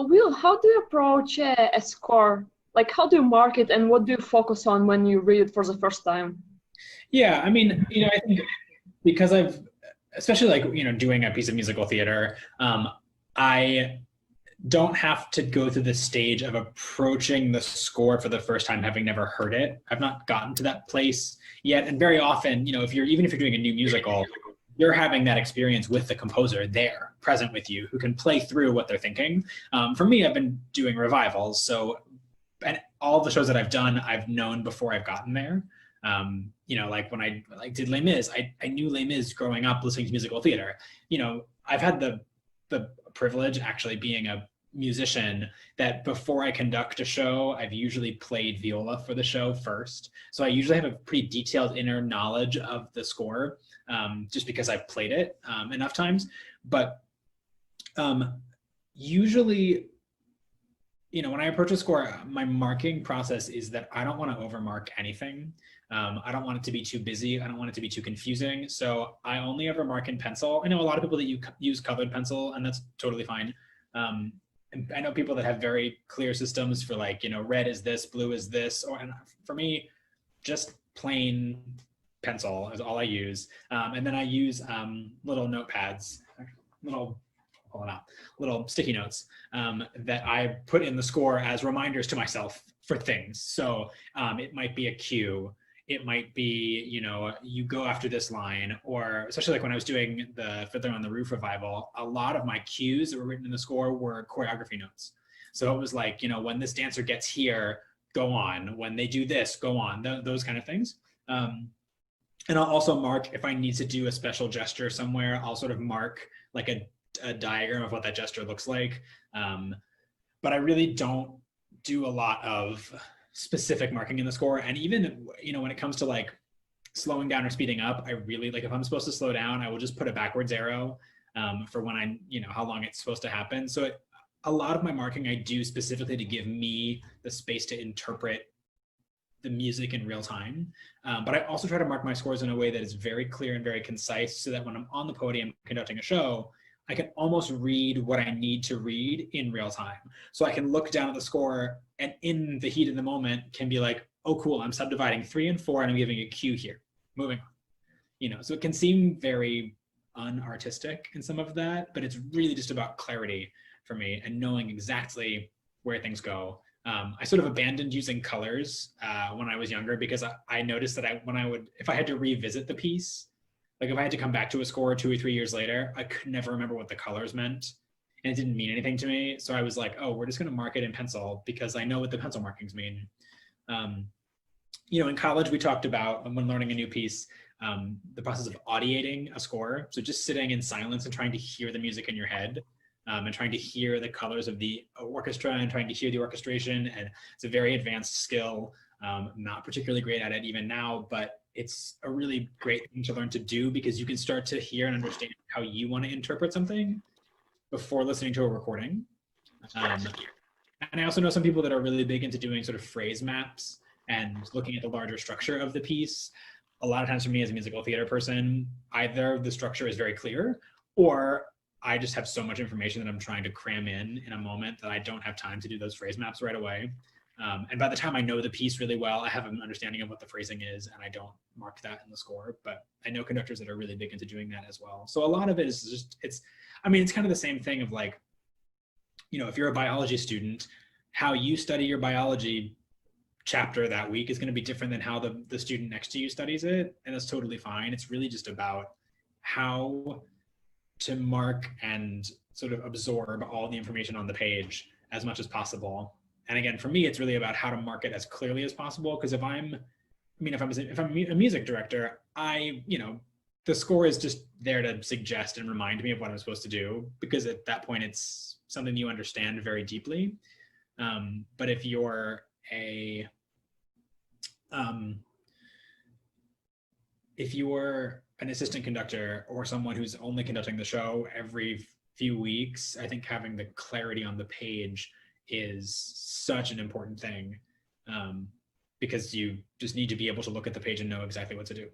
Will, how do you approach a score? Like, how do you mark it, and what do you focus on when you read it for the first time? Yeah, I mean, I think because I've, especially like, doing a piece of musical theater, I don't have to go through the stage of approaching the score for the first time, having never heard it. I've not gotten to that place yet. And very often, even if you're doing a new musical, you're having that experience with the composer there, present with you, who can play through what they're thinking. For me, I've been doing revivals, so and all the shows that I've done, I've known before I've gotten there. Like when I did Les Mis, I knew Les Mis growing up listening to musical theater. I've had the privilege actually being a musician that before I conduct a show, I've usually played viola for the show first. So I usually have a pretty detailed inner knowledge of the score, just because I've played it enough times. But usually, when I approach a score, my marking process is that I don't want to overmark anything. I don't want it to be too busy. I don't want it to be too confusing. So I only ever mark in pencil. I know a lot of people that use colored pencil, and that's totally fine. And I know people that have very clear systems for like, red is this, blue is this. And for me, just plain pencil is all I use. And then I use little notepads, little sticky notes that I put in the score as reminders to myself for things. So it might be a cue. It might be, you go after this line, or especially like when I was doing the Fiddler on the Roof revival, a lot of my cues that were written in the score were choreography notes. So it was like, when this dancer gets here, go on. When they do this, go on. Those kind of things. And I'll also mark if I need to do a special gesture somewhere. I'll sort of mark like a diagram of what that gesture looks like. But I really don't do a lot of specific marking in the score. And even, when it comes to like slowing down or speeding up, I really like, if I'm supposed to slow down, I will just put a backwards arrow for when how long it's supposed to happen. So a lot of my marking I do specifically to give me the space to interpret the music in real time. But I also try to mark my scores in a way that is very clear and very concise, so that when I'm on the podium conducting a show, I can almost read what I need to read in real time. So I can look down at the score and in the heat of the moment can be like, oh, cool, I'm subdividing 3 and 4 and I'm giving a cue here, moving on. So it can seem very unartistic in some of that, but it's really just about clarity for me and knowing exactly where things go. I sort of abandoned using colors when I was younger, because I noticed that if I had to revisit the piece, like if I had to come back to a score 2 or 3 years later, I could never remember what the colors meant, and it didn't mean anything to me. So I was like, oh, we're just going to mark it in pencil because I know what the pencil markings mean. In college, we talked about, when learning a new piece, the process of audiating a score. So just sitting in silence and trying to hear the music in your head, and trying to hear the colors of the orchestra and trying to hear the orchestration. And it's a very advanced skill. I'm not particularly great at it even now, but it's a really great thing to learn to do, because you can start to hear and understand how you want to interpret something before listening to a recording. And I also know some people that are really big into doing sort of phrase maps and looking at the larger structure of the piece. A lot of times for me as a musical theater person, either the structure is very clear, or I just have so much information that I'm trying to cram in a moment that I don't have time to do those phrase maps right away. And by the time I know the piece really well, I have an understanding of what the phrasing is, and I don't mark that in the score. But I know conductors that are really big into doing that as well. So a lot of it is just, it's kind of the same thing of like, if you're a biology student, how you study your biology chapter that week is going to be different than how the student next to you studies it. And that's totally fine. It's really just about how to mark and sort of absorb all the information on the page as much as possible. And again, for me, it's really about how to mark it as clearly as possible. Because if I'm a music director, the score is just there to suggest and remind me of what I'm supposed to do, because at that point, it's something you understand very deeply. But if you're an assistant conductor or someone who's only conducting the show every few weeks, I think having the clarity on the page is such an important thing, because you just need to be able to look at the page and know exactly what to do.